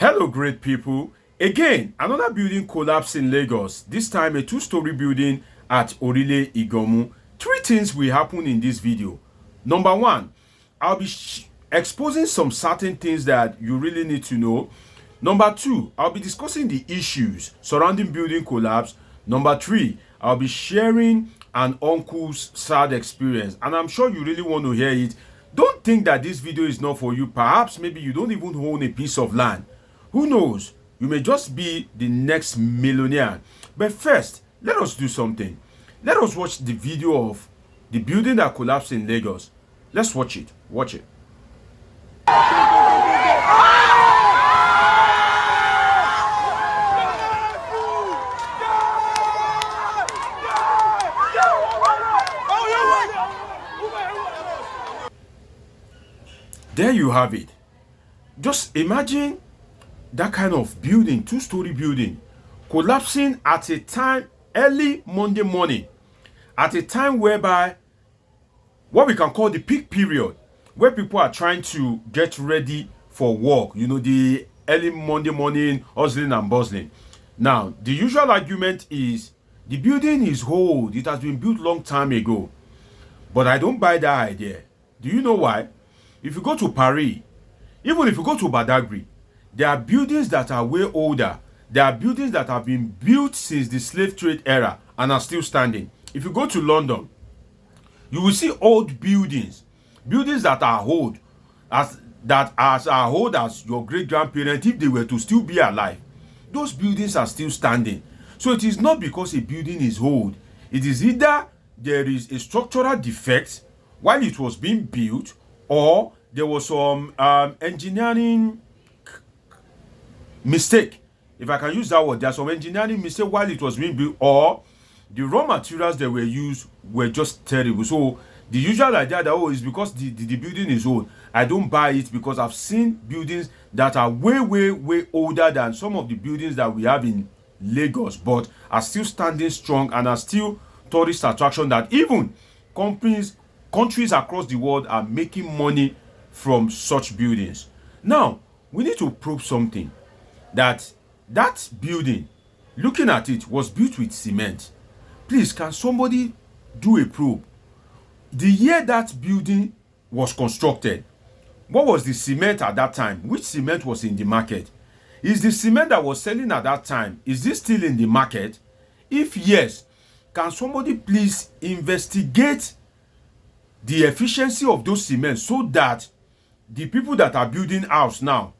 Hello, great people. Again, another building collapsed in Lagos. This time, a two-story building at Orile-Iganmu. Three things will happen in this video. Number one, I'll be exposing some certain things that you really need to know. Number two, I'll be discussing the issues surrounding building collapse. Number three, I'll be sharing an uncle's sad experience, and I'm sure you really want to hear it. Don't think that this video is not for you. Perhaps maybe you don't even own a piece of land. Who knows? You may just be the next millionaire. But first, let us do something. Let us watch the video of the building that collapsed in Lagos. Let's watch it. Watch it. There you have it. Just imagine that kind of building, two-story building, collapsing at a time early Monday morning, at a time whereby what we can call the peak period, where people are trying to get ready for work, you know, the early Monday morning hustling and bustling. Now, the usual argument is the building is old, it has been built long time ago. But I don't buy that idea. Do you know why? If you go to Paris, even if you go to Badagry, there are buildings that are way older. There are buildings that have been built since the slave trade era and are still standing. If you go to London, you will see old buildings, buildings that are old, as old as your great-grandparents, if they were to still be alive. Those buildings are still standing. So it is not because a building is old. It is either there is a structural defect while it was being built, or there was some engineering mistake. If I can use that word, there's some engineering mistake while it was being built, or the raw materials that were used were just terrible. So the usual idea that, oh, is because the building is old. I don't buy it, because I've seen buildings that are way older than some of the buildings that we have in Lagos, but are still standing strong and are still tourist attraction that even countries across the world are making money from such buildings. Now, we need to probe something, that building, looking at it, was built with cement. Please, can somebody do a probe? The year that building was constructed, what was the cement at that time? Which cement was in the market? Is the cement that was selling at that time, is this still in the market? If yes, can somebody please investigate the efficiency of those cements so that the people that are building house now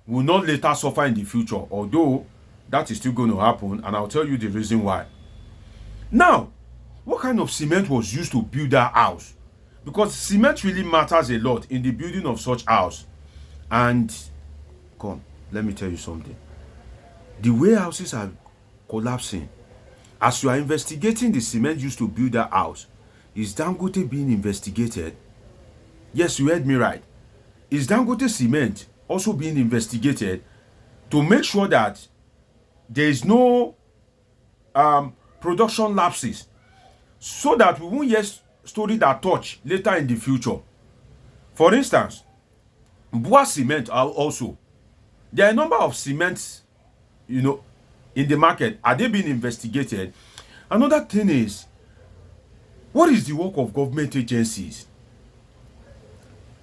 will not later suffer in the future, although that is still going to happen, and I'll tell you the reason why. Now, what kind of cement was used to build that house? Because cement really matters a lot in the building of such house. And come, let me tell you something. The way houses are collapsing, as you are investigating the cement used to build that house, is Dangote being investigated? Yes, you heard me right. Is Dangote cement also being investigated to make sure that there is no production lapses, so that we won't hear stories that touch later in the future? For instance, Boa cement are also, there are a number of cements, you know, in the market. Are they being investigated? Another thing is, what is the work of government agencies?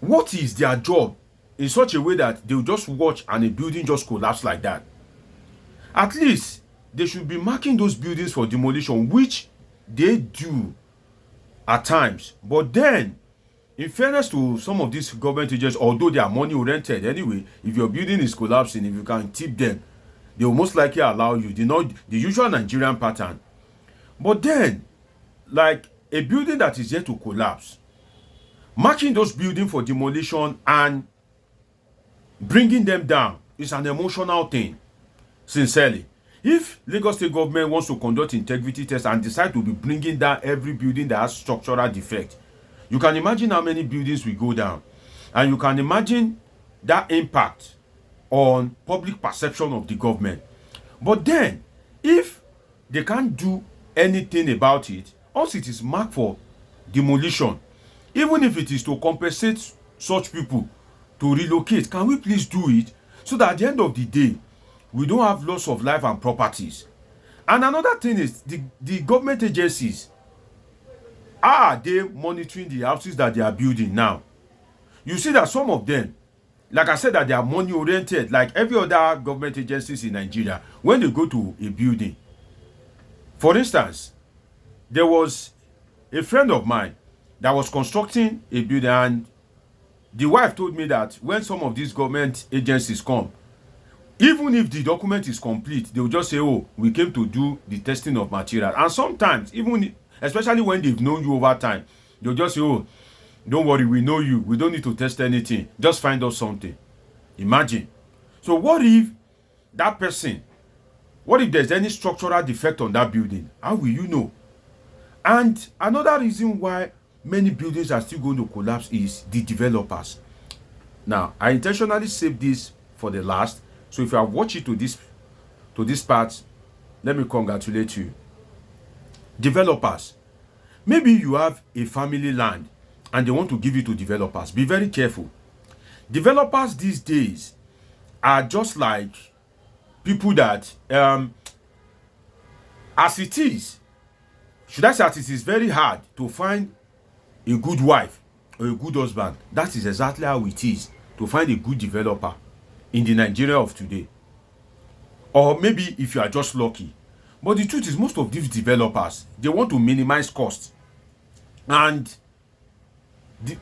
What is their job in such a way that they'll just watch and a building just collapse like that? At least they should be marking those buildings for demolition, which they do at times. But then, in fairness to some of these government agencies, although they are money oriented anyway, if your building is collapsing, if you can tip them, they will most likely allow you. The usual Nigerian pattern. But then, like a building that is yet to collapse, marking those buildings for demolition and bringing them down is an emotional thing, sincerely. If Lagos State government wants to conduct integrity tests and decide to be bringing down every building that has structural defect, you can imagine how many buildings will go down. And you can imagine that impact on public perception of the government. But then, if they can't do anything about it, once it is marked for demolition, even if it is to compensate such people to relocate, can we please do it so that at the end of the day, we don't have loss of life and properties. And another thing is the government agencies, how are they monitoring the houses that they are building now? You see that some of them, like I said, that they are money oriented, like every other government agencies in Nigeria. When they go to a building, for instance, there was a friend of mine that was constructing a building, and the wife told me that when some of these government agencies come, even if the document is complete, they will just say, oh, we came to do the testing of material. And sometimes, even especially when they've known you over time, they'll just say, oh, don't worry, we know you, we don't need to test anything, just find us something. Imagine. So what if that person, what if there's any structural defect on that building? How will you know? And another reason why many buildings are still going to collapse is the developers. Now, I intentionally saved this for the last, so if you have watched it to this part, let me congratulate you. Developers, maybe you have a family land and they want to give it to developers. Be very careful. Developers these days are just like people that, as it is, should I say that it is very hard to find a good wife or a good husband. That is exactly how it is to find a good developer in the Nigeria of today. Or maybe if you are just lucky. But the truth is, most of these developers, they want to minimize costs. And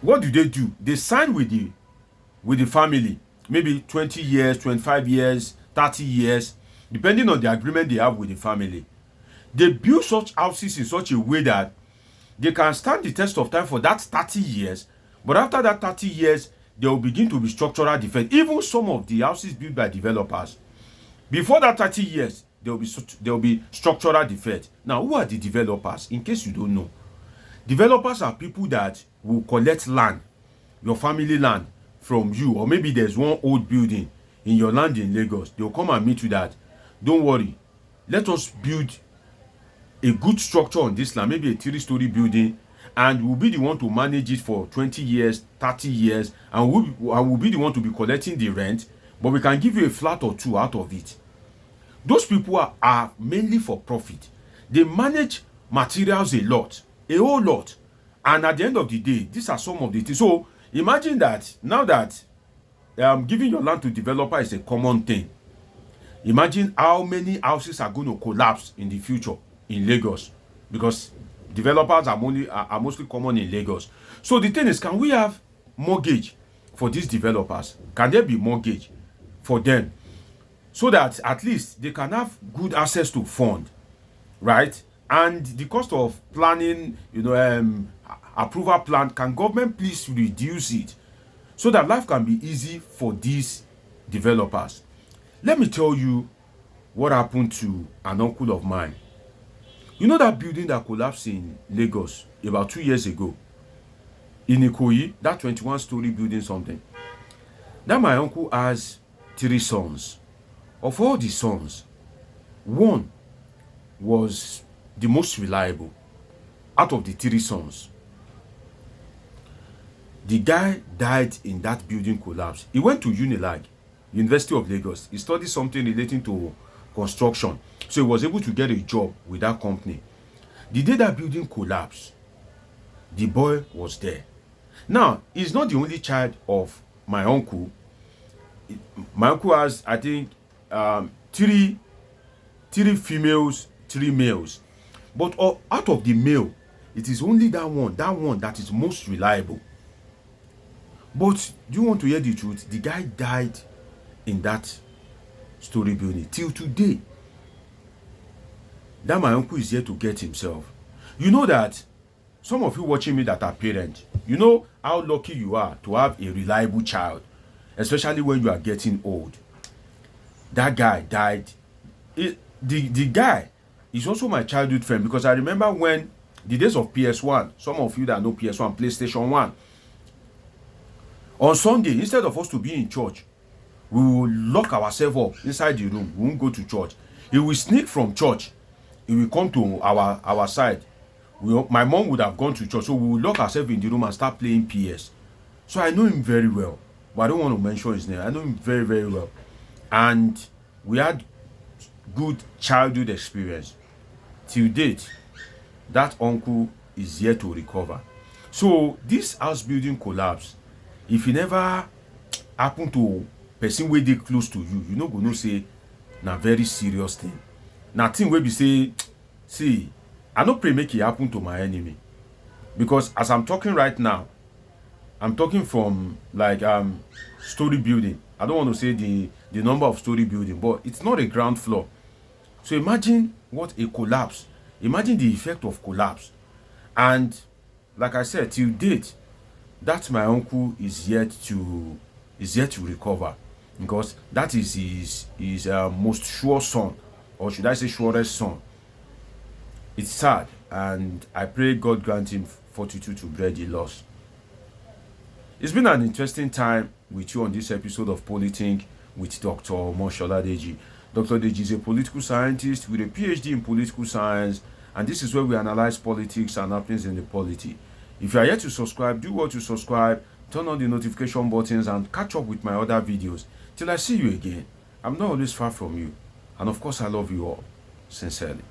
what do? They sign with the family, maybe 20 years, 25 years, 30 years, depending on the agreement they have with the family. They build such houses in such a way that they can stand the test of time for that 30 years, but after that 30 years, there will begin to be structural defect. Even some of the houses built by developers, before that 30 years, there will be structural defect. Now, who are the developers? In case you don't know, developers are people that will collect land, your family land, from you, or maybe there's one old building in your land in Lagos. They'll come and meet you that, don't worry, let us build a good structure on this land, maybe a 3-story building, and we'll be the one to manage it for 20 years, 30 years, and we'll be the one to be collecting the rent, but we can give you a flat or two out of it. Those people are mainly for profit. They manage materials a lot, a whole lot, and at the end of the day, these are some of the things. So imagine that now that giving your land to developer is a common thing. Imagine how many houses are going to collapse in the future in Lagos, because developers are mostly common in Lagos. So the thing is, can we have mortgage for these developers? Can there be mortgage for them, so that at least they can have good access to fund, right? And the cost of planning, approval plan, can government please reduce it so that life can be easy for these developers? Let me tell you what happened to an uncle of mine. You know that building that collapsed in Lagos about 2 years ago? In Ikoyi, that 21-story building something. That my uncle has 3 sons. Of all the sons, one was the most reliable out of the 3 sons. The guy died in that building collapse. He went to Unilag, University of Lagos. He studied something relating to construction. So he was able to get a job with that company. The day that building collapsed, the boy was there. Now, he's not the only child of my uncle. My uncle has, I think, 3 females, 3 males. But out of the male, it is only that one that is most reliable. But do you want to hear the truth? The guy died in that story building. Till today, that my uncle is here to get himself. You know that some of you watching me that are parents, you know how lucky you are to have a reliable child, especially when you are getting old. That guy died. The guy is also my childhood friend, because I remember when the days of PS1, some of you that know PS1, PlayStation 1, on Sunday, instead of us to be in church, we will lock ourselves up inside the room. We won't go to church. He will sneak from church. He will come to our side. My mom would have gone to church, so we will lock ourselves in the room and start playing PS. So I know him very well, but I don't want to mention his name. I know him very, very well. and we had good childhood experience. Till date, that uncle is yet to recover. So this house building collapse, if e never happen to person wey dey close to you, you no go know say na very serious thing. Na thing wey be say, see, I no pray make e happen to my enemy, because as I'm talking right now, I'm talking from like story building. I don't want to say the number of story building, but it's not a ground floor. So imagine what a collapse. Imagine the effect of collapse. And like I said, till date, that my uncle is yet to recover, because that is his most sure son, or should I say surest son. It's sad, and I pray God grant him fortitude to bear the loss. It's been an interesting time with you on this episode of Politing with Dr. Moshola Deji. Dr. Deji is a political scientist with a PhD in political science, and this is where we analyze politics and happenings in the polity. If you are yet to subscribe, do well to subscribe, turn on the notification buttons, and catch up with my other videos. Till I see you again, I'm not always far from you, and of course I love you all sincerely.